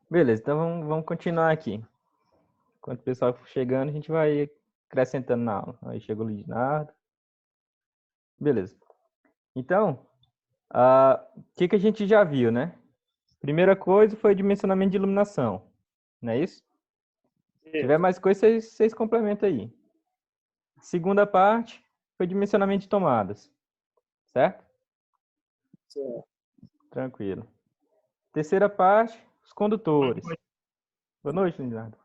Beleza, então vamos continuar aqui. Enquanto o pessoal for chegando, a gente vai acrescentando na aula. Aí chegou o Leonardo. Beleza. Então, o que a gente já viu, né? Primeira coisa foi dimensionamento de iluminação. Não é isso? Se tiver mais coisa, vocês complementam aí. Segunda parte foi dimensionamento de tomadas. Certo? Certo. Tranquilo. Terceira parte, os condutores. Boa Boa noite, Leonardo.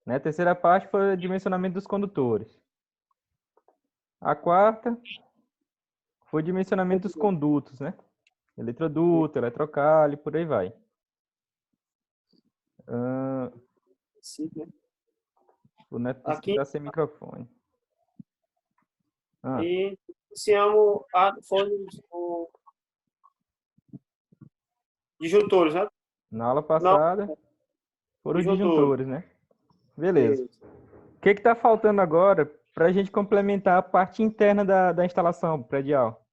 Né? Terceira parte foi o dimensionamento dos condutores. A quarta foi o dimensionamento dos condutos, né? Eletroduto, eletrocalho, por aí vai. Sim, né? O Neto disse que Aqui, está sem microfone. e iniciamos foi o disjuntores, né? Na aula Não, passada foram os disjuntores. disjuntores, né? Beleza. Isso. O que está faltando agora para a gente complementar a parte interna da instalação predial?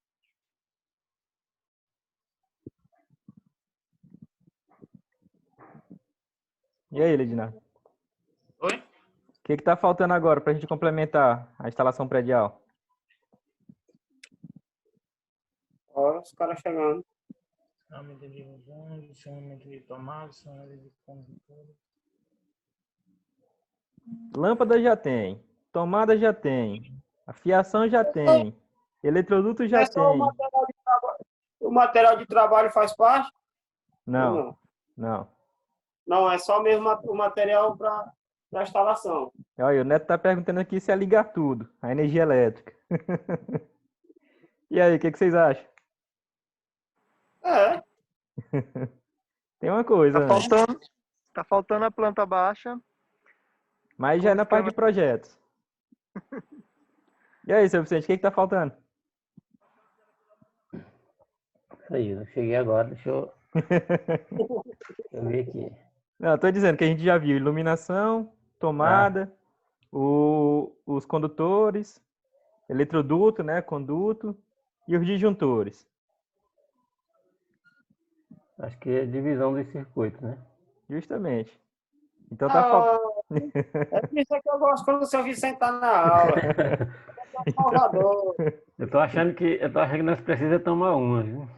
E aí, Ledinardo? Oi? O que está faltando agora para a gente complementar a instalação predial? Olha os caras chegando. Aumento de ilusões, aumento de tomadas, aumento de condutores. Lâmpada já tem, tomada já tem, a fiação já tem, eletroduto já É só tem. o material de trabalho faz parte? Ou Não, não? não. Não, é só mesmo o material para a instalação. Olha, o Neto está perguntando aqui se é ligar tudo, a energia elétrica. E aí, o que vocês acham? É, Tem uma coisa antes, Tá faltando a planta baixa mas já com é o na parte de esquema. projetos. E aí, seu Vicente, o que está faltando? Aí, eu cheguei agora, deixa eu ver aqui. Não, estou dizendo que a gente já viu iluminação, tomada, os condutores, eletroduto, né, conduto, e os disjuntores. Acho que é divisão dos circuitos, né? Justamente. Então tá faltando. é por isso que eu gosto quando o seu Vicente tá na aula. É Salvador. Eu tô achando que nós precisamos tomar uma, viu?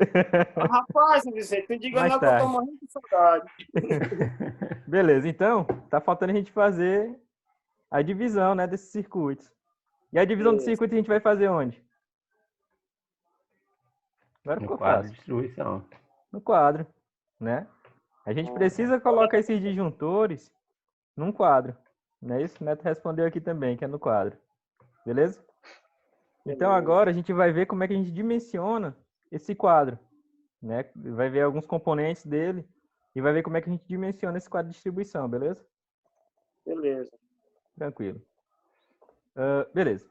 Rapaz, Vicente, não diga Mais não que eu tô tarde. morrendo de saudade. Beleza, então tá faltando a gente fazer a divisão, né, desses circuitos. E a divisão do Isso. circuito a gente vai fazer onde? Agora No ficou quadro de fácil. distribuição. No quadro, né? A gente precisa colocar esses disjuntores num quadro. Não é isso? O Neto respondeu aqui também, que é no quadro. Beleza? Então agora a gente vai ver como é que a gente dimensiona esse quadro, né? Vai ver alguns componentes dele e vai ver como é que a gente dimensiona esse quadro de distribuição, beleza? Beleza. Tranquilo. Beleza.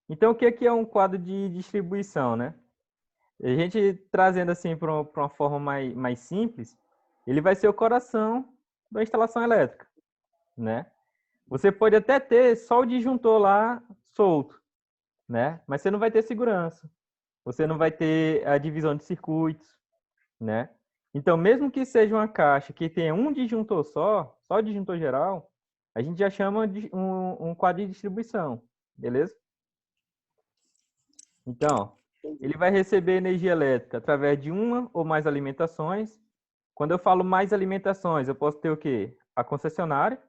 Então o que é um quadro de distribuição, né? A gente trazendo assim para uma forma mais simples, ele vai ser o coração da instalação elétrica, né? Você pode até ter só o disjuntor lá solto, né? Mas você não vai ter segurança. Você não vai ter a divisão de circuitos, né? Então, mesmo que seja uma caixa que tenha um disjuntor só o disjuntor geral, a gente já chama de um quadro de distribuição, beleza? Então, ele vai receber energia elétrica através de uma ou mais alimentações. Quando eu falo mais alimentações, eu posso ter o quê? A concessionária,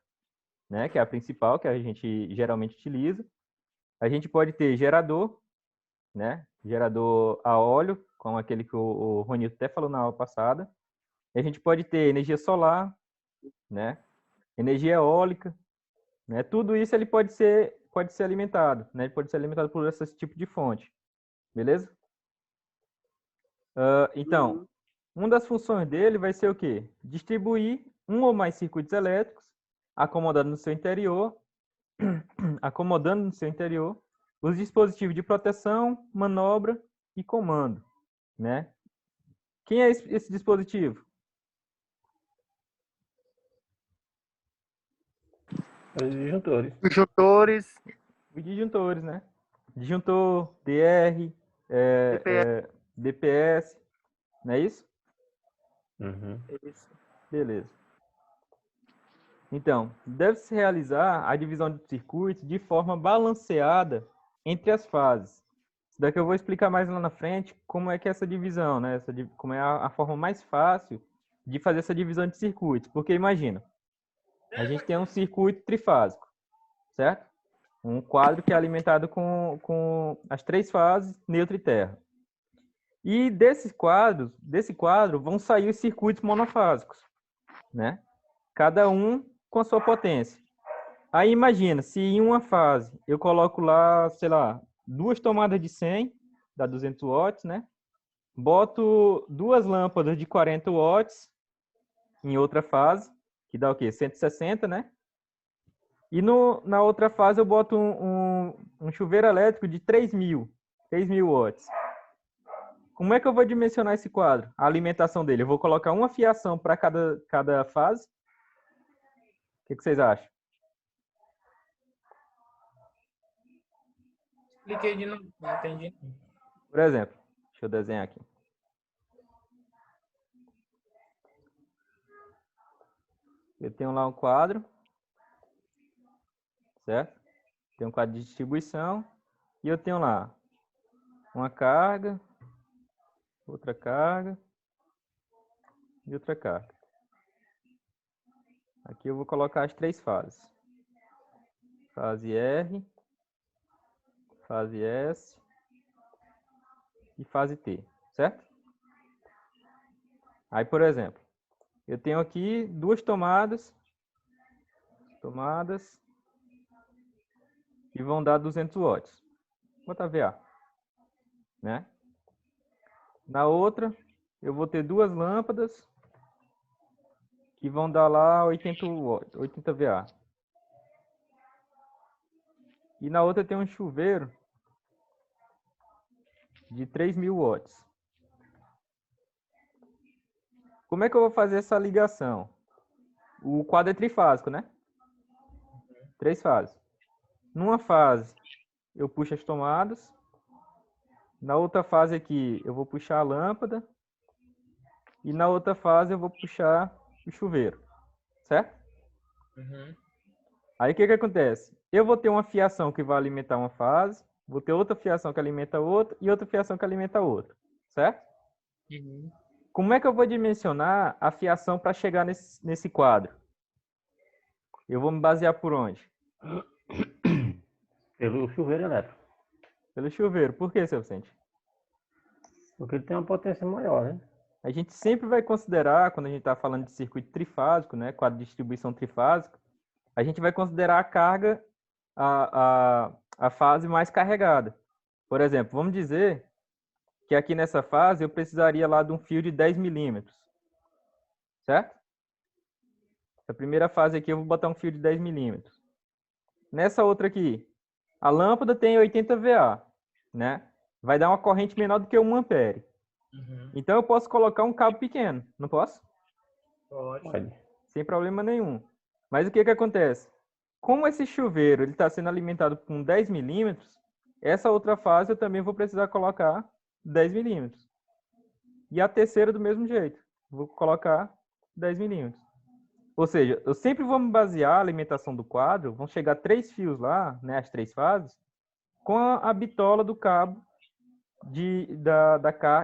né, que é a principal, que a gente geralmente utiliza. A gente pode ter gerador, né, gerador a óleo, como aquele que o Ronito até falou na aula passada. E a gente pode ter energia solar, né, energia eólica, né, tudo isso ele pode ser alimentado, né, ele pode ser alimentado por esse tipo de fonte, beleza? Então, uma das funções dele vai ser o quê? Distribuir um ou mais circuitos elétricos, acomodando no seu interior, os dispositivos de proteção, manobra e comando, né? Quem é esse dispositivo? Os disjuntores. Disjuntores, Os disjuntores, né? Disjuntor, DR, DPS. DPS, não é isso? Uhum. Beleza. Então, deve-se realizar a divisão de circuitos de forma balanceada entre as fases. Isso daqui eu vou explicar mais lá na frente como é que é essa divisão, né? Como é a forma mais fácil de fazer essa divisão de circuitos. Porque imagina, a gente tem um circuito trifásico, certo? Um quadro que é alimentado com as 3 fases, neutro e terra. E desse quadro vão sair os circuitos monofásicos, né? Cada um com a sua potência. Aí imagina, se em uma fase eu coloco lá, sei lá, 2 tomadas de 100, dá 200 watts, né? Boto 2 lâmpadas de 40 watts em outra fase, que dá o quê? 160, né? E na outra fase eu boto um chuveiro elétrico de 3.000 watts. Como é que eu vou dimensionar esse quadro? A alimentação dele. Eu vou colocar uma fiação para cada fase. O que vocês acham? Expliquei de novo, não entendi. Por exemplo, deixa eu desenhar aqui. Eu tenho lá um quadro, certo? Tem um quadro de distribuição e eu tenho lá uma carga, outra carga e outra carga. Aqui eu vou colocar as 3 fases. Fase R, fase S e fase T, certo? Aí, por exemplo, eu tenho aqui 2 tomadas que vão dar 200 watts. Vou botar VA, né? Na outra, eu vou ter 2 lâmpadas que vão dar lá 80 VA. E na outra tem um chuveiro de 3.000 watts. Como é que eu vou fazer essa ligação? O quadro é trifásico, né? 3 fases. Numa fase, eu puxo as tomadas. Na outra fase aqui, eu vou puxar a lâmpada. E na outra fase, eu vou puxar o chuveiro. Certo? Uhum. Aí o que acontece? Eu vou ter uma fiação que vai alimentar uma fase. Vou ter outra fiação que alimenta outra. E outra fiação que alimenta outra. Certo? Uhum. Como é que eu vou dimensionar a fiação para chegar nesse quadro? Eu vou me basear por onde? Pelo chuveiro elétrico. Pelo chuveiro. Por que, seu Vicente? Porque ele tem uma potência maior, né? A gente sempre vai considerar, quando a gente está falando de circuito trifásico, né, quadro de distribuição trifásico, a gente vai considerar a carga, a fase mais carregada. Por exemplo, vamos dizer que aqui nessa fase eu precisaria lá de um fio de 10 milímetros. Certo? Na primeira fase aqui eu vou botar um fio de 10 milímetros. Nessa outra aqui, a lâmpada tem 80 VA, né? Vai dar uma corrente menor do que 1 ampere. Uhum. Então eu posso colocar um cabo pequeno, não posso? Pode. Sem problema nenhum. Mas o que acontece? Como esse chuveiro está sendo alimentado com 10 milímetros, essa outra fase eu também vou precisar colocar 10 milímetros. E a terceira do mesmo jeito. Vou colocar 10 milímetros. Ou seja, eu sempre vou me basear a alimentação do quadro, vão chegar 3 fios lá, né, as 3 fases, com a bitola do cabo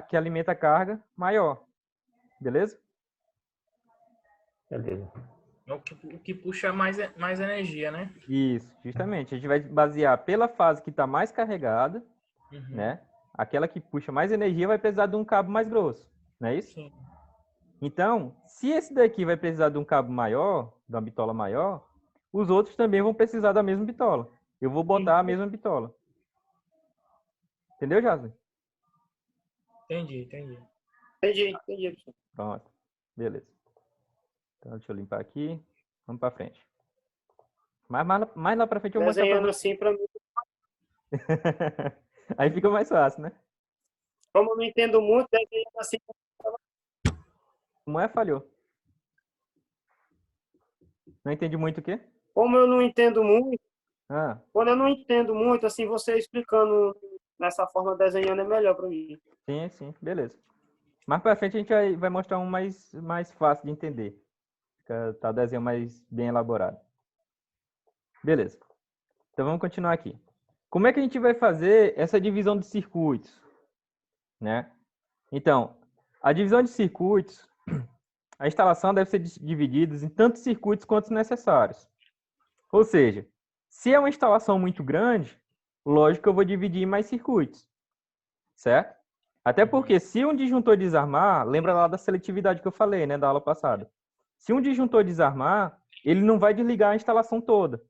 que alimenta a carga maior. Beleza? Beleza. O que puxa mais energia, né? Isso, justamente. A gente vai basear pela fase que está mais carregada, Uhum. né? Aquela que puxa mais energia vai precisar de um cabo mais grosso, não é isso? Sim. Então, se esse daqui vai precisar de um cabo maior, de uma bitola maior, os outros também vão precisar da mesma bitola. Eu vou botar a mesma bitola. Entendeu, Jasmine? Entendi. Entendi, professor. Pronto. Beleza. Então, deixa eu limpar aqui. Vamos para frente. Mais lá para frente eu vou mostrar Desenhando pra assim para mim. você. Aí fica mais fácil, né? Como eu não entendo muito, desenhando assim. Como é, falhou? Não entendi muito o quê? Como eu não entendo muito, Ah, quando eu não entendo muito, assim, você explicando nessa forma, desenhando é melhor para mim. sim. Beleza. Mais para frente a gente vai mostrar um mais fácil de entender. tá o desenho mais bem elaborado. Beleza. Então vamos continuar aqui. Como é que a gente vai fazer essa divisão de circuitos, né? Então, a divisão de circuitos, a instalação deve ser dividida em tantos circuitos quanto necessários. Ou seja, se é uma instalação muito grande, lógico que eu vou dividir em mais circuitos, certo? Até porque se um disjuntor desarmar, lembra lá da seletividade que eu falei, né, da aula passada. Se um disjuntor desarmar, ele não vai desligar a instalação toda,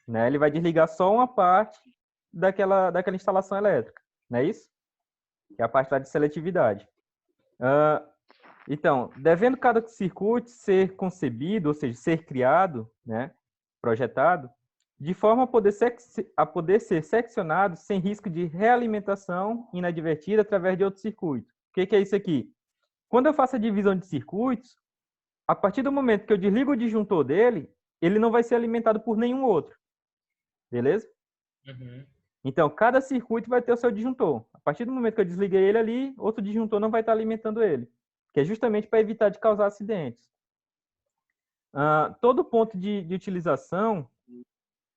né? Ele vai desligar só uma parte daquela instalação elétrica, não é isso? Que é a parte lá de seletividade. Então, devendo cada circuito ser concebido, ou seja, ser criado, né, projetado, de forma a poder ser seccionado sem risco de realimentação inadvertida através de outro circuito. O que é isso aqui? Quando eu faço a divisão de circuitos, a partir do momento que eu desligo o disjuntor dele, ele não vai ser alimentado por nenhum outro. Beleza? Uhum. Então, cada circuito vai ter o seu disjuntor. A partir do momento que eu desliguei ele ali, outro disjuntor não vai estar alimentando ele, que é justamente para evitar de causar acidentes. Todo ponto de utilização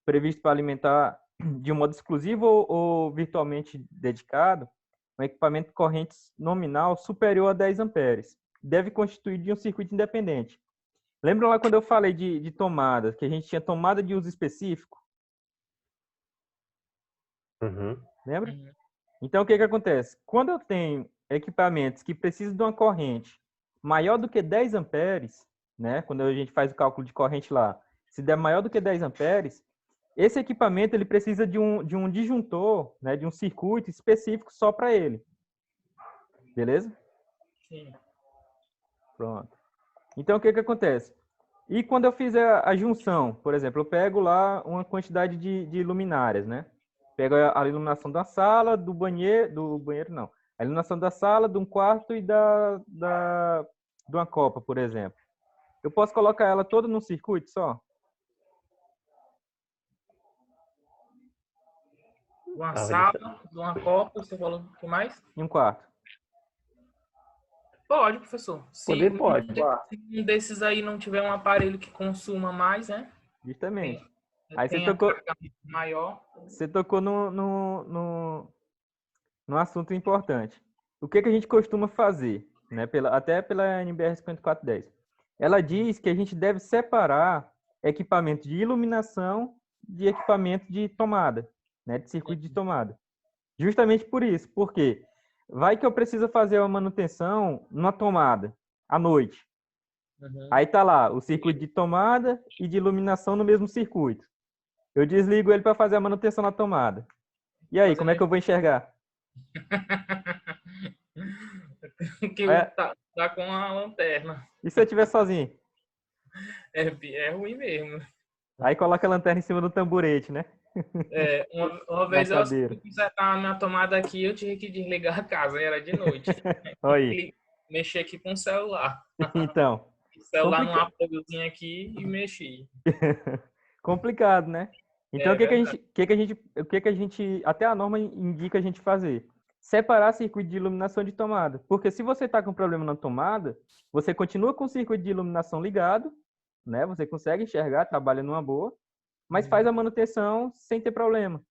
previsto para alimentar de um modo exclusivo ou virtualmente dedicado um equipamento de corrente nominal superior a 10 amperes deve constituir de um circuito independente. Lembram lá quando eu falei de tomada, que a gente tinha tomada de uso específico? Lembra? Uhum. Então, o que acontece? Quando eu tenho equipamentos que precisam de uma corrente maior do que 10 amperes, né? Quando a gente faz o cálculo de corrente lá, se der maior do que 10 amperes, esse equipamento ele precisa de um disjuntor, né? De um circuito específico só para ele. Beleza? Sim. Pronto. Então, o que acontece? E quando eu fizer a junção, por exemplo, eu pego lá uma quantidade de luminárias, né? Pego a iluminação da sala, do banheiro não. A iluminação da sala, de um quarto e de uma copa, por exemplo. Eu posso colocar ela toda num circuito só? Uma sala, de uma copa, você falou o que mais? Em um quarto. Pode, professor. Poder pode. Se um desses aí não tiver um aparelho que consuma mais, né? Justamente. Aí Tem você tocou, carga maior. você tocou num assunto importante. O que a gente costuma fazer, né? Até pela NBR 5410. Ela diz que a gente deve separar equipamento de iluminação de equipamento de tomada, né? De circuito de tomada. Justamente por isso. Porque vai que eu preciso fazer uma manutenção numa tomada à noite. Uhum. Aí tá lá o circuito de tomada e de iluminação no mesmo circuito. Eu desligo ele para fazer a manutenção na tomada. E aí, como é que eu vou enxergar? Que tá com a lanterna. E se eu estiver sozinho? É ruim mesmo. Aí coloca a lanterna em cima do tamborete, né? Uma vez eu cadeira. consertar a minha tomada aqui, eu tive que desligar a casa, era de noite. Olha aí. Mexi aqui com o celular. Então, O celular num apoiozinho aqui e mexi. complicado, né? Então, É o que a gente, até a norma indica a gente fazer? Separar circuito de iluminação de tomada. Porque se você está com problema na tomada, você continua com o circuito de iluminação ligado, né? Você consegue enxergar, trabalha numa boa, mas faz a manutenção sem ter problema,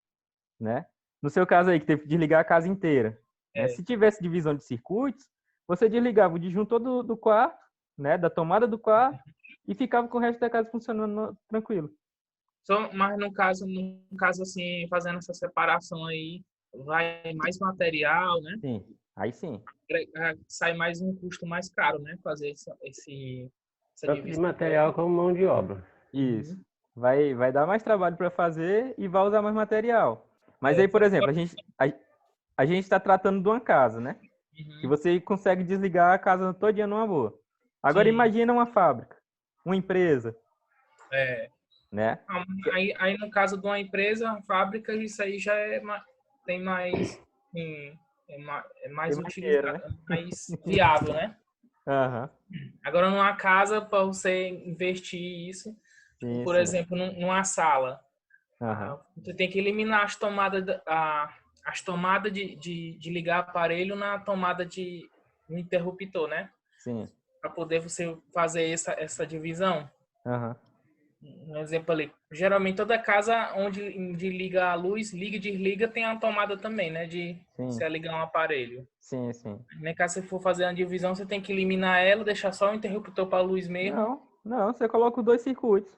né? No seu caso aí, que teve que desligar a casa inteira. Né? Se tivesse divisão de circuitos, você desligava o disjuntor do quarto, né? Da tomada do quarto, e ficava com o resto da casa funcionando tranquilo. Mas no caso assim, fazendo essa separação aí, vai mais material, né? Sim, aí sim. Sai mais um custo mais caro, né? Fazer essa Tanto de divisão. material como mão de obra. Isso. Vai dar mais trabalho para fazer e vai usar mais material. Mas aí, por exemplo, a gente está tratando de uma casa, né? Que você consegue desligar a casa todinha numa boa. Agora, Sim. imagina uma fábrica, uma empresa, né? Aí, no caso de uma empresa, uma fábrica, isso aí já tem mais... É mais Tem mais utilizado, dinheiro, né? mais viável, né? Aham. Agora, numa casa, para você investir isso, Sim, por sim. exemplo, numa sala, Aham. você tem que eliminar as tomadas de ligar aparelho na tomada de um interruptor, né? Sim. Para poder você fazer essa divisão. Aham. Um exemplo ali. Geralmente toda casa onde liga a luz, liga e desliga, tem a tomada também, né? De Sim, você ligar um aparelho. sim, sim. Nem caso você for fazer uma divisão, você tem que eliminar ela, deixar só o interruptor para a luz mesmo. Não, não, você coloca os dois circuitos.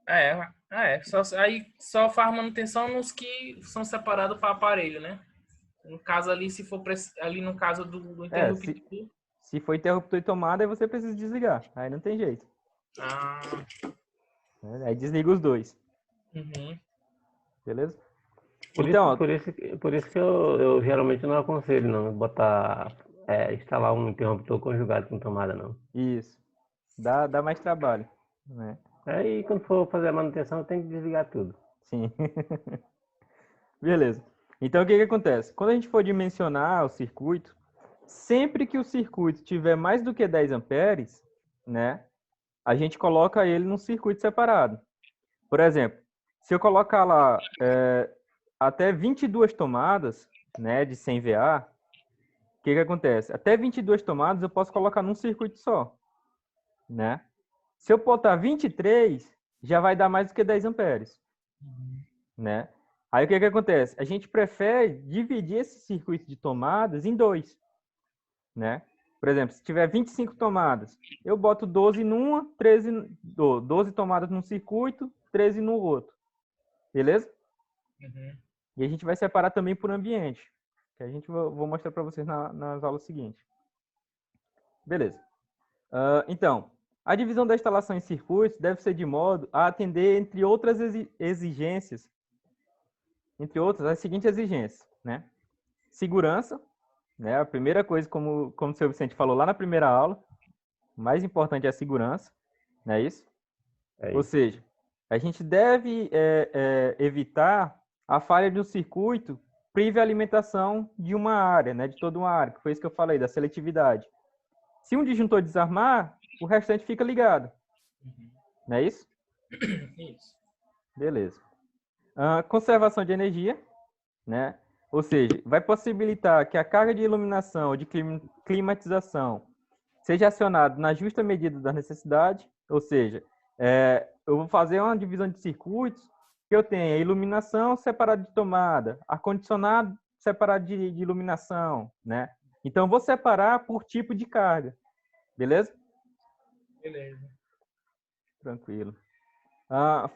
Aí só faz manutenção nos que são separados para aparelho, né? No caso ali, se for ali no caso do É, interruptor. se for interruptor e tomada, aí você precisa desligar. Aí não tem jeito. Ah, Né? Aí desliga os dois, uhum. beleza? Por Então, isso, ó, por isso que eu geralmente não aconselho não instalar um interruptor conjugado com tomada não. isso. Dá mais trabalho, né? Aí quando for fazer a manutenção tem que desligar tudo. Sim. Beleza. Então, o que que acontece? Quando a gente for dimensionar o circuito, sempre que o circuito tiver mais do que 10 amperes, né, a gente coloca ele num circuito separado. Por exemplo, se eu colocar lá até 22 tomadas, né, de 100 VA, o que que acontece? Até 22 tomadas eu posso colocar num circuito só, né? Se eu botar 23, já vai dar mais do que 10 amperes, né? Aí o que que acontece? A gente prefere dividir esse circuito de tomadas em dois, né? Por exemplo, se tiver 25 tomadas, eu boto 12 numa, 12 tomadas num circuito, 13 no outro. Beleza? Uhum. E a gente vai separar também por ambiente, que a gente vou mostrar para vocês nas aulas seguintes. Beleza. Então, a divisão da instalação em circuitos deve ser de modo a atender, entre outras exigências, entre outras, as seguintes exigências, né? Segurança, né? A primeira coisa, como o seu Vicente falou lá na primeira aula, o mais importante é a segurança, não é isso? É Ou isso. seja, a gente deve evitar a falha de um circuito prive a alimentação de uma área, né? De toda uma área, que foi isso que eu falei, da seletividade. Se um disjuntor desarmar, o restante fica ligado. Não é isso? Isso. Beleza. Conservação de energia, né? Ou seja, vai possibilitar que a carga de iluminação ou de climatização seja acionada na justa medida da necessidade, ou seja, eu vou fazer uma divisão de circuitos que eu tenha iluminação separada de tomada, ar-condicionado separado de iluminação, né? Então, eu vou separar por tipo de carga, beleza? Beleza. Tranquilo.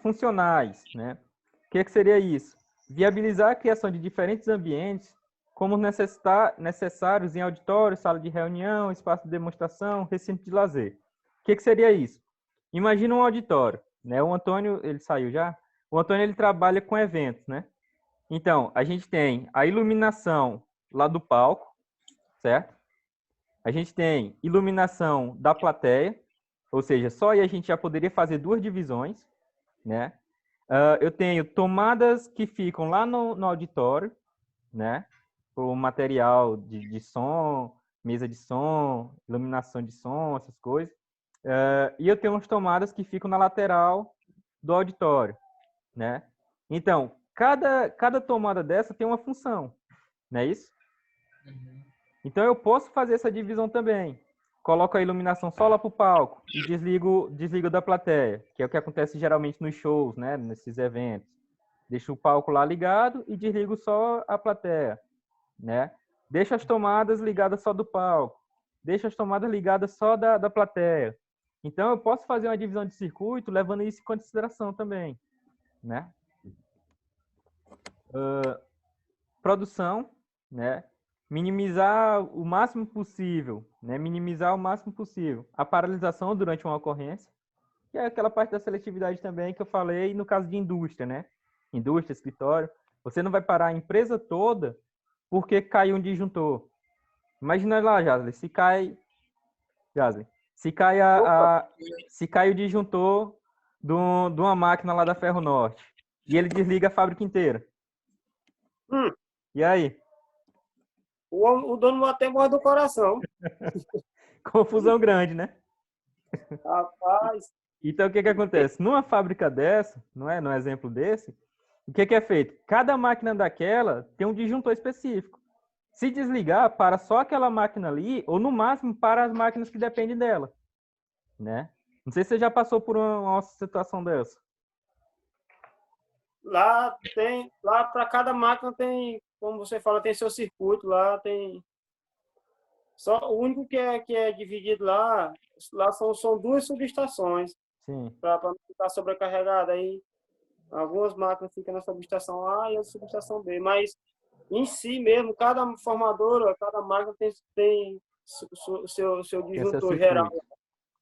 Funcionais, né? O que seria isso? Viabilizar a criação de diferentes ambientes, como necessários em auditório, sala de reunião, espaço de demonstração, recinto de lazer. O que seria isso? Imagina um auditório, né? O Antônio, ele saiu já? O Antônio, ele trabalha com eventos, né? Então, a gente tem a iluminação lá do palco, certo? A gente tem iluminação da plateia, ou seja, só aí a gente já poderia fazer duas divisões, né? Eu tenho tomadas que ficam lá no auditório, né? O material de som, mesa de som, iluminação de som, essas coisas. E eu tenho umas tomadas que ficam na lateral do auditório, né? Então, cada tomada dessa tem uma função, não é isso? Uhum. Então, eu posso fazer essa divisão também. Coloco a iluminação só lá para o palco e desligo da plateia, que é o que acontece geralmente nos shows, né? Nesses eventos. Deixo o palco lá ligado e desligo só a plateia, né? Deixo as tomadas ligadas só do palco. Deixo as tomadas ligadas só da plateia. Então, eu posso fazer uma divisão de circuito levando isso em consideração também, né? Produção, né? Minimizar o máximo possível, né? Minimizar o máximo possível a paralisação durante uma ocorrência, que é aquela parte da seletividade também que eu falei no caso de indústria, né? Indústria, escritório. Você não vai parar a empresa toda porque caiu um disjuntor. Imagina lá, Jasley, se cai se cai o disjuntor de uma máquina lá da Ferro Norte e ele desliga a fábrica inteira. E aí? O dono vai ter morte do coração. Confusão grande, né? Rapaz, Então, o que acontece? Numa fábrica dessa, não é? Num exemplo desse, o que é feito? Cada máquina daquela tem um disjuntor específico. Se desligar, para só aquela máquina ali, ou no máximo para as máquinas que dependem dela, né? Não sei se você já passou por uma situação dessa. Lá para cada máquina tem, como você fala, tem seu circuito, lá tem. Só o único que é dividido lá são duas subestações Sim, para não ficar sobrecarregado. Aí algumas máquinas ficam na subestação A e a subestação B, mas em si mesmo, cada formadora, cada máquina tem seu tem seu disjuntor geral, circuito.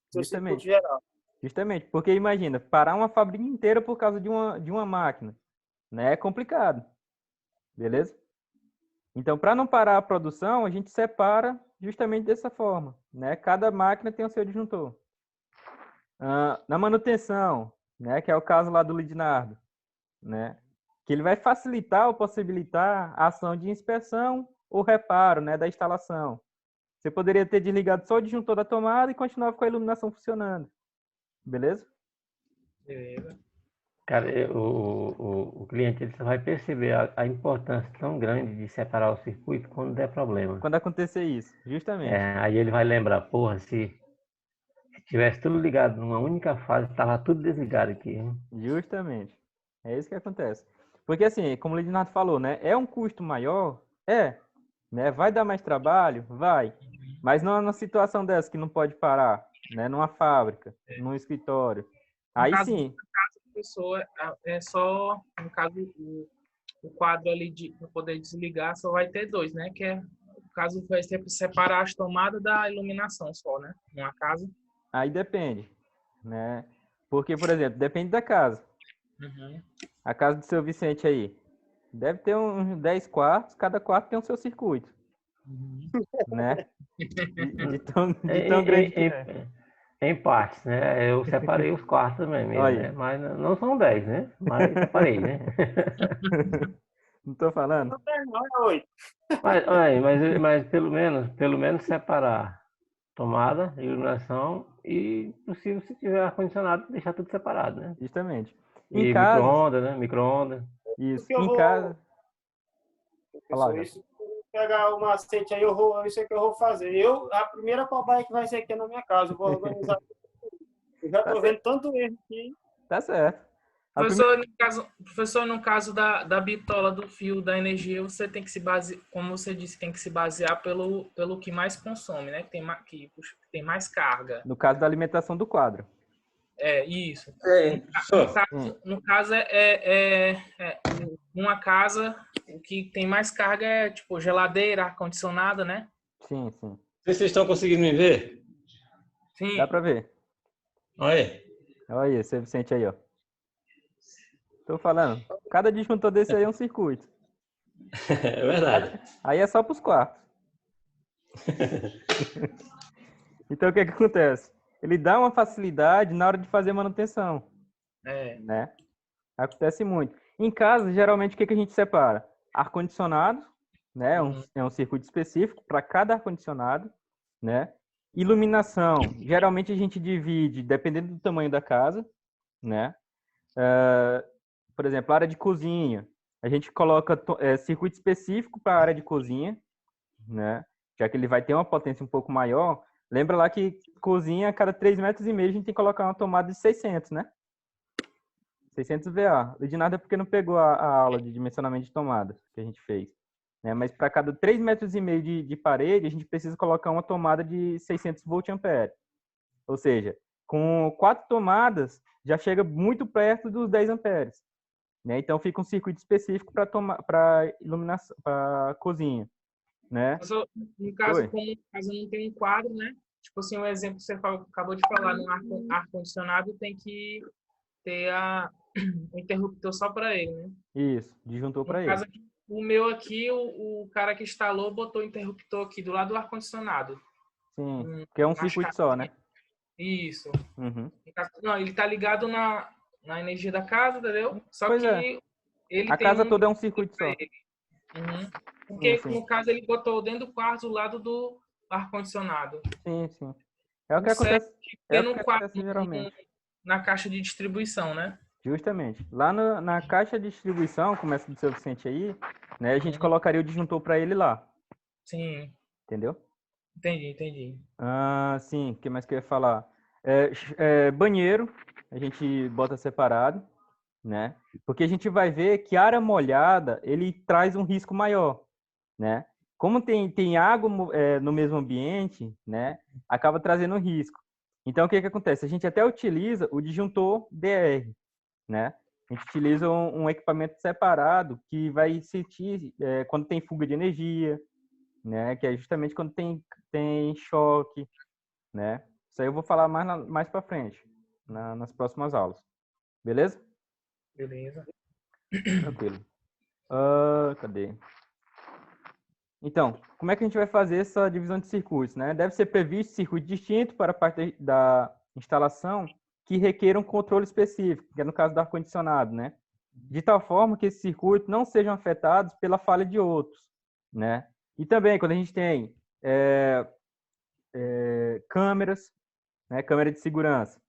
seu circuito Justamente. geral. Justamente, porque imagina, parar uma fábrica inteira por causa de uma máquina, né? É complicado, beleza? Então, para não parar a produção, a gente separa justamente dessa forma, né? Cada máquina tem o seu disjuntor. Na manutenção, né? Que é o caso lá do Lidnardo, né? Que ele vai facilitar ou possibilitar a ação de inspeção ou reparo, né? Da instalação. Você poderia ter desligado só o disjuntor da tomada e continuava com a iluminação funcionando, beleza? Beleza. Cara, o cliente ele só vai perceber a importância tão grande de separar o circuito quando der problema. Quando acontecer isso, justamente. Aí ele vai lembrar, porra, se tivesse tudo ligado numa única fase, tava tudo desligado aqui, hein? Justamente. É isso que acontece. Porque assim, como o Lidinato falou, né? É um custo maior? É. Né? Vai dar mais trabalho? Vai. Mas não numa situação dessa que não pode parar, né? Numa fábrica, num escritório. No Aí caso, sim, a pessoa é só, no caso, o quadro ali para poder desligar só vai ter dois, né? Que é, no caso, vai ser separar as tomadas da iluminação só, né? Numa casa. aí depende, né? Porque, por exemplo, depende da casa. Uhum. A casa do seu Vicente aí deve ter uns 10 quartos, cada quarto tem o seu circuito, Uhum. né? De Em, tão grande que em, é. em partes, né? Eu separei os quartos também mesmo, Olha, né? Mas não são 10, né? Mas separei, né? não tô falando? Não é 8. Mas, olha, mas pelo menos separar tomada, iluminação e, possível, se tiver ar-condicionado, deixar tudo separado, né? Justamente. Em E casas, micro-ondas, né? Micro-ondas. isso. Porque eu Em vou, casa, fala, pessoal, isso, pegar o macete aí, isso é que eu vou fazer. A primeira cobaia que vai ser aqui na minha casa, eu vou organizar. Eu já tá tô vendo certo. tanto erro aqui. Tá certo. A primeira, Professor, no caso da bitola do fio da energia, você tem que se basear, como você disse, tem que se basear pelo que mais consome, né? Que tem mais carga. no caso da alimentação do quadro. É, isso. É, No caso uma casa, o que tem mais carga é tipo geladeira, ar-condicionada, né? Sim, sim. não sei se vocês estão conseguindo me ver. Sim. Dá pra ver. Olha aí. Olha aí, seu Vicente aí, ó. Tô falando. Cada disjuntor desse aí é um circuito. É verdade. Aí é só pros quartos. Então, o que acontece? Ele dá uma facilidade na hora de fazer manutenção, É. né? Acontece muito. Em casa, geralmente, o que a gente separa? Ar-condicionado, né? É um circuito específico para cada ar-condicionado, né? Iluminação, geralmente a gente divide, dependendo do tamanho da casa, né? Por exemplo, área de cozinha, a gente coloca circuito específico para a área de cozinha, né? Já que ele vai ter uma potência um pouco maior. Lembra lá que cozinha, a cada 3,5 metros, a gente tem que colocar uma tomada de 600, né? 600 VA. De nada é porque não pegou a aula de dimensionamento de tomadas que a gente fez. Né? Mas para cada 3,5 metros de parede, a gente precisa colocar uma tomada de 600 volt-ampere. Ou seja, com 4 tomadas, já chega muito perto dos 10 amperes. Né? Então, fica um circuito específico para iluminação, para cozinha. Né? No caso, Oi. como caso não tem um quadro, né? Tipo assim, um exemplo que você acabou de falar, no ar-condicionado tem que ter o interruptor só para ele, né? Isso, disjuntor para No ele. caso, o meu aqui, o cara que instalou botou o interruptor aqui do lado do ar-condicionado. Sim, que é um circuito só, né? Isso. Uhum. Não, ele tá ligado na energia da casa, entendeu? Só Pois que é. ele A tem casa toda é um circuito só. Uhum. Porque, Sim. no caso, ele botou dentro do quarto do lado do ar-condicionado. Sim. É o que acontece, Tendo um quarto geralmente. na caixa de distribuição, né? Justamente. Lá na caixa de distribuição, começa do seu Vicente aí, né? A gente colocaria o disjuntor para ele lá. Sim. Entendeu? Entendi. Sim. O que mais que eu ia falar? Banheiro, a gente bota separado, né? Porque a gente vai ver que área molhada, ele traz um risco maior, né? Como tem água no mesmo ambiente, né? Acaba trazendo um risco. Então, o que acontece? A gente até utiliza o disjuntor DR, né? A gente utiliza um equipamento separado que vai sentir quando tem fuga de energia, né? Que é justamente quando tem choque, né? Isso aí eu vou falar mais para frente, nas próximas aulas. Beleza? Beleza. Tranquilo. Cadê? Então, como é que a gente vai fazer essa divisão de circuitos, né? Deve ser previsto circuito distinto para a parte da instalação que requer um controle específico, que é no caso do ar-condicionado, né? De tal forma que esses circuitos não sejam afetados pela falha de outros, né? E também, quando a gente tem câmeras, né? Câmera de segurança.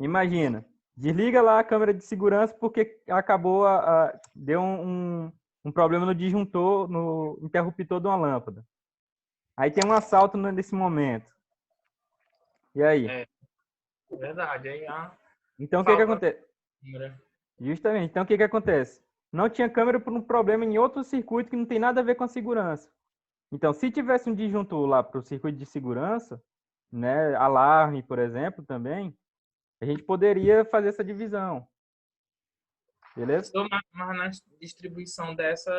Imagina, desliga lá a câmera de segurança porque acabou, deu um problema no disjuntor, no interruptor de uma lâmpada. Aí tem um assalto nesse momento. E aí? É verdade. Aí Então, o que falta acontece? câmera. Justamente. Então, o que acontece? Não tinha câmera por um problema em outro circuito que não tem nada a ver com a segurança. Então, se tivesse um disjuntor lá para o circuito de segurança, né, alarme, por exemplo, também, a gente poderia fazer essa divisão. Beleza? Mas na distribuição dessa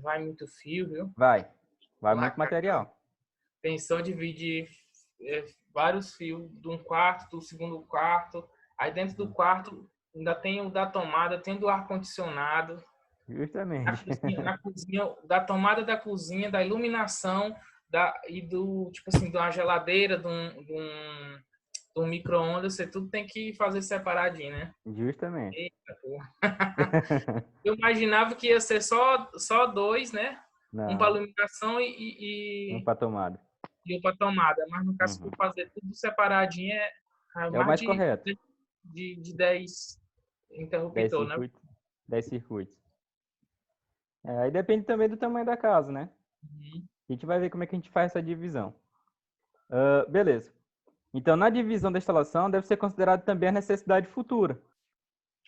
vai muito fio, viu? Vai muito Placa, material. Pensou dividir vários fios de um quarto, do segundo quarto. Aí dentro do quarto ainda tem o da tomada, tem o do ar-condicionado. Justamente. Na cozinha, da tomada da cozinha, da iluminação, e do, tipo assim, de uma geladeira, de um micro-ondas, você tudo tem que fazer separadinho, né? Justamente. Eita, porra. Eu imaginava que ia ser só dois, né? Um para Não, iluminação não e para tomada. um para tomada. Mas no caso, se for fazer tudo separadinho, é É o mais mais correto. de 10 10 interruptor, né? circuitos. 10 circuitos. Aí depende também do tamanho da casa, né? Uhum. A gente vai ver como é que a gente faz essa divisão. Beleza. Então, na divisão da instalação, deve ser considerado também a necessidade futura.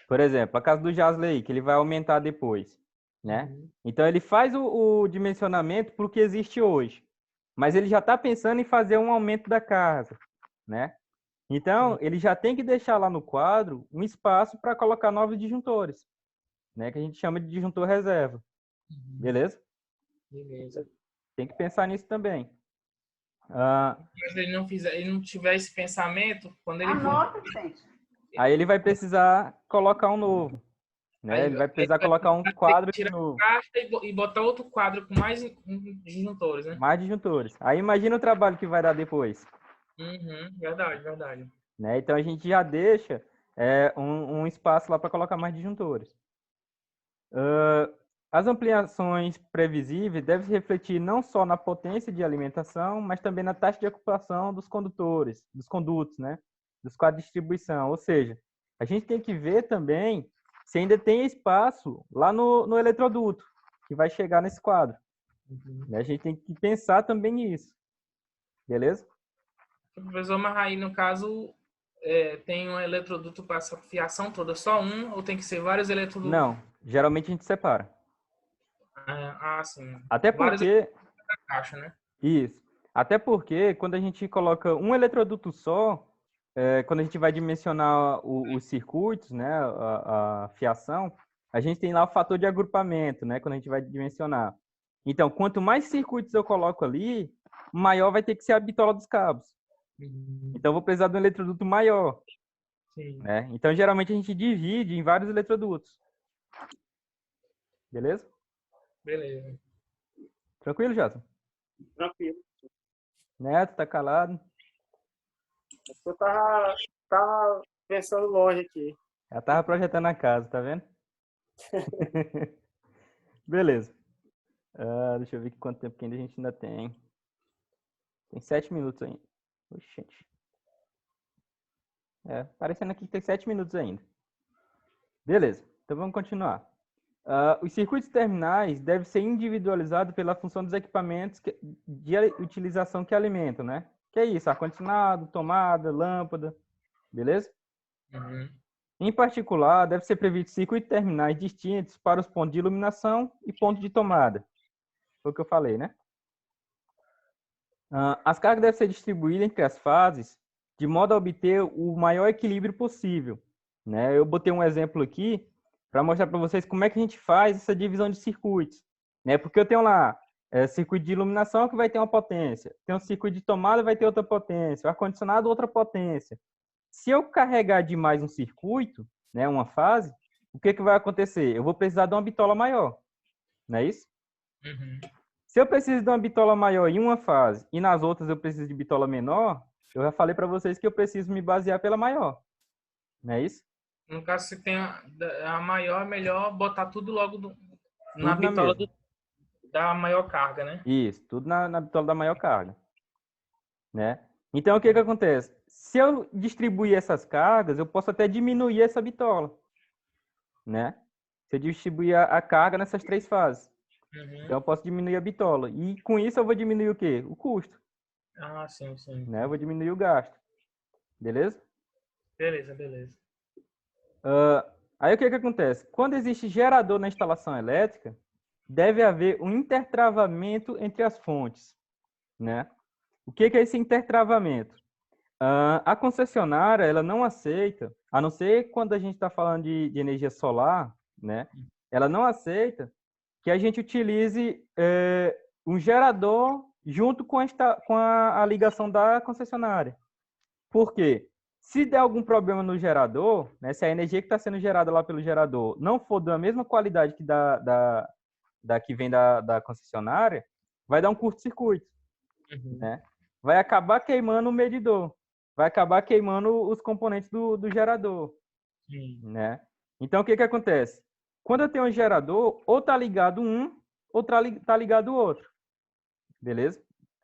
Por exemplo, a casa do Jasley, que ele vai aumentar depois, né? Uhum. Então, ele faz o dimensionamento para o que existe hoje. Mas ele já está pensando em fazer um aumento da casa, né? Então, ele já tem que deixar lá no quadro um espaço para colocar novos disjuntores, né? Que a gente chama de disjuntor reserva. Beleza? Beleza. Tem que pensar nisso também. Mas ele não tiver esse pensamento, quando ele for, Aí ele vai precisar colocar um novo, né? aí, Ele vai precisar colocar um ter que quadro de tirar a novo, caixa e botar outro quadro com mais disjuntores, né? mais disjuntores. Aí imagina o trabalho que vai dar depois, Uhum, verdade, verdade. né? Então a gente já deixa um espaço lá para colocar mais disjuntores. As ampliações previsíveis devem se refletir não só na potência de alimentação, mas também na taxa de ocupação dos condutores, dos condutos, né? Dos quadros de distribuição. Ou seja, a gente tem que ver também se ainda tem espaço lá no eletroduto, que vai chegar nesse quadro. Uhum. A gente tem que pensar também nisso. Beleza? Professor, mas aí no caso tem um eletroduto para essa fiação toda, só um, ou tem que ser vários eletrodutos? Não, geralmente a gente separa. Sim. Até Vários porque... na caixa, né? Isso. Até porque quando a gente coloca um eletroduto só, quando a gente vai dimensionar os circuitos, né, a fiação, a gente tem lá o fator de agrupamento, né, quando a gente vai dimensionar. Então, quanto mais circuitos eu coloco ali, maior vai ter que ser a bitola dos cabos. Uhum. Então, eu vou precisar de um eletroduto maior. Sim. Né? Então, geralmente, a gente divide em vários eletrodutos. Beleza? Beleza. Tranquilo, Jason? Tranquilo. Neto, tá calado? Eu tava pensando longe aqui. Já tava projetando a casa, tá vendo? Beleza. Deixa eu ver quanto tempo que a gente ainda tem. Tem 7 minutos ainda. Oxe, gente. Parecendo aqui que tem 7 minutos ainda. Beleza, então vamos continuar. Os circuitos terminais devem ser individualizados pela função dos equipamentos de utilização que alimentam, né? Que é isso, ar-condicionado, tomada, lâmpada, Beleza? Uhum. Em particular, deve ser previsto circuitos terminais distintos para os pontos de iluminação e pontos de tomada. Foi o que eu falei, né? As cargas devem ser distribuídas entre as fases de modo a obter o maior equilíbrio possível, né? Eu botei um exemplo aqui para mostrar para vocês como é que a gente faz essa divisão de circuitos, né? Porque eu tenho lá circuito de iluminação que vai ter uma potência, tem um circuito de tomada vai ter outra potência, o ar-condicionado outra potência. Se eu carregar demais um circuito, né, uma fase, o que vai acontecer? Eu vou precisar de uma bitola maior, não é isso? Uhum. Se eu preciso de uma bitola maior em uma fase e nas outras eu preciso de bitola menor, eu já falei para vocês que eu preciso me basear pela maior, não é isso? No caso, se tem a maior, é melhor botar tudo logo na Tudo na bitola mesma. da maior carga, né? Isso, tudo na bitola da maior carga, né? Então, o que acontece? Se eu distribuir essas cargas, eu posso até diminuir essa bitola, né? Se eu distribuir a carga nessas 3 fases. Uhum. Então, eu posso diminuir a bitola. E com isso, eu vou diminuir o quê? O custo, Ah, sim, sim. né? Eu vou diminuir o gasto. Beleza? Beleza, beleza. Aí, o que acontece? Quando existe gerador na instalação elétrica, deve haver um intertravamento entre as fontes, né? O que é esse intertravamento? A concessionária, ela não aceita, a não ser quando a gente está falando de energia solar, né? Ela não aceita que a gente utilize um gerador junto com a ligação da concessionária. Por quê? Se der algum problema no gerador, né, se a energia que está sendo gerada lá pelo gerador não for da mesma qualidade que da que vem da concessionária, vai dar um curto-circuito, Uhum. né? Vai acabar queimando o medidor, vai acabar queimando os componentes do gerador, Sim. né? Então, o que acontece? Quando eu tenho um gerador, ou tá ligado um, ou tá ligado o outro, beleza?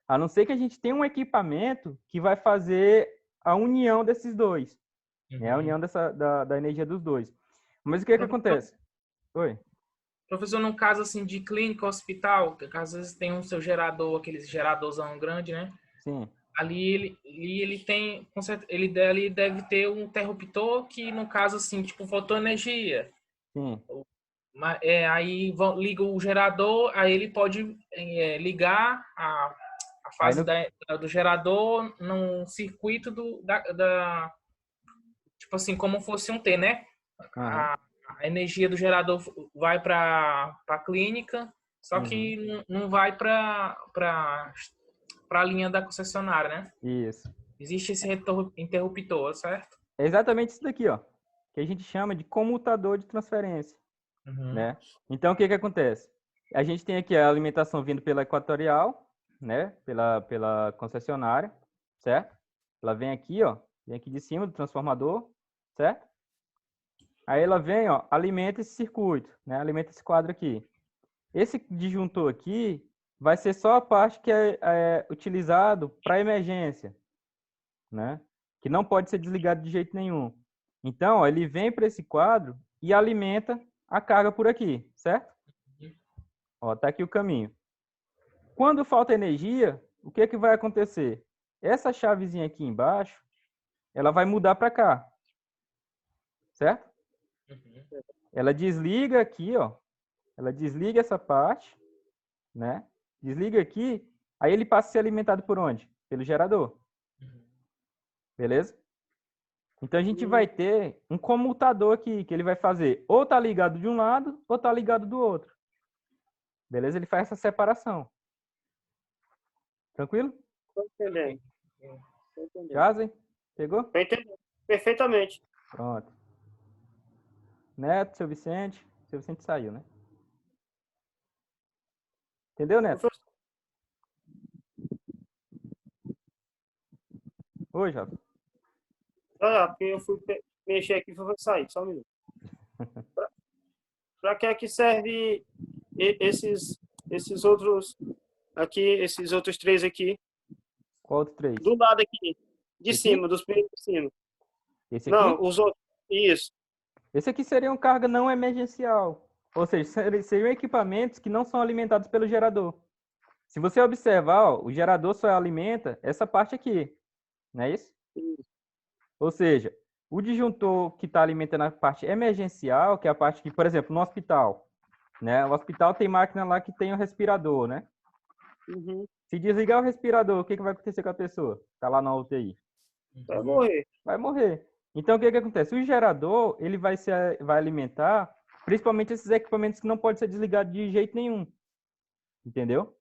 A não ser que a gente tenha um equipamento que vai fazer a união desses dois, né? A Uhum. união da energia dos dois. Mas o que acontece? Oi? Professor, num caso assim de clínica, hospital, que às vezes tem um seu gerador, aquele geradorzão grande, né? Sim, Ali ele tem, ele deve ter um interruptor que, no caso assim, tipo, faltou energia. sim. Aí liga o gerador, aí ele pode ligar a Aí fase do gerador num circuito tipo assim, como fosse um T, né? Aham. A energia do gerador vai para a clínica, só que não vai para a linha da concessionária, né? Isso. Existe esse interruptor, certo? É exatamente isso daqui, ó, que a gente chama de comutador de transferência, Uhum. né? Então, o que acontece? A gente tem aqui a alimentação vindo pela equatorial, né? Pela concessionária, certo? Ela vem aqui, ó, vem aqui de cima do transformador, certo? Aí ela vem, ó, alimenta esse circuito, né? Alimenta esse quadro aqui. Esse disjuntor aqui vai ser só a parte que é utilizado para emergência, né? Que não pode ser desligado de jeito nenhum. Então, ó, ele vem para esse quadro e alimenta a carga por aqui, certo? Ó, tá aqui o caminho. Quando falta energia, o que vai acontecer? Essa chavezinha aqui embaixo, ela vai mudar para cá, certo? Uhum. Ela desliga aqui, ó. Ela desliga essa parte, né? Desliga aqui, aí ele passa a ser alimentado por onde? Pelo gerador. Beleza? Então a gente vai ter um comutador aqui, que ele vai fazer ou tá ligado de um lado, ou tá ligado do outro. Beleza? Ele faz essa separação. Tranquilo? Tô entendendo. Tô entendendo. Jazen? Pegou? Tô entendendo. Perfeitamente. Pronto. Neto, seu Vicente. Seu Vicente saiu, né? Entendeu, Neto? Professor, Oi, Jason. porque eu fui mexer aqui e vou sair, só um minuto. Para que é que serve esses outros aqui, esses outros 3 aqui, Qual outro 3? do lado aqui, de Esse cima, aqui? dos primeiros de cima? Esse aqui? Não, os outros. Isso. Esse aqui seria uma carga não emergencial. Ou seja, seriam equipamentos que não são alimentados pelo gerador. Se você observar, ó, o gerador só alimenta essa parte aqui. Não é isso? Isso. Ou seja, o disjuntor que está alimentando a parte emergencial, que é a parte que, por exemplo, no hospital, né? O hospital tem máquina lá que tem o respirador, né? Uhum. Se desligar o respirador, o que vai acontecer com a pessoa? Está lá na UTI. Vai morrer. Vai morrer. Então, o que acontece? O gerador, ele vai alimentar, principalmente esses equipamentos que não podem ser desligados de jeito nenhum. Entendeu?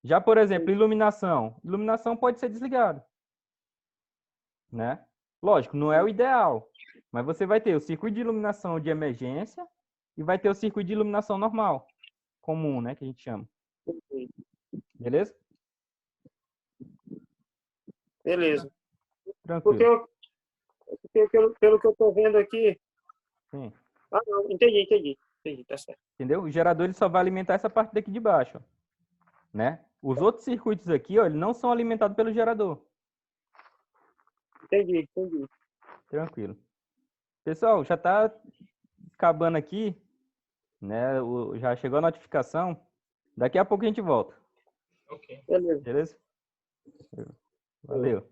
Já, por exemplo, iluminação. Iluminação pode ser desligada, né? Lógico, não é o ideal, mas você vai ter o circuito de iluminação de emergência e vai ter o circuito de iluminação normal, comum, né, que a gente chama. Beleza? Beleza. Tranquilo. Pelo que eu tô vendo aqui... Sim. Ah, não, entendi, tá certo. Entendeu? O gerador ele só vai alimentar essa parte daqui de baixo, ó, né? Os outros circuitos aqui, ó, eles não são alimentados pelo gerador. Entendi. Tranquilo. Pessoal, já está acabando aqui, né? Já chegou a notificação. Daqui a pouco a gente volta. Ok. Beleza. Beleza? Valeu.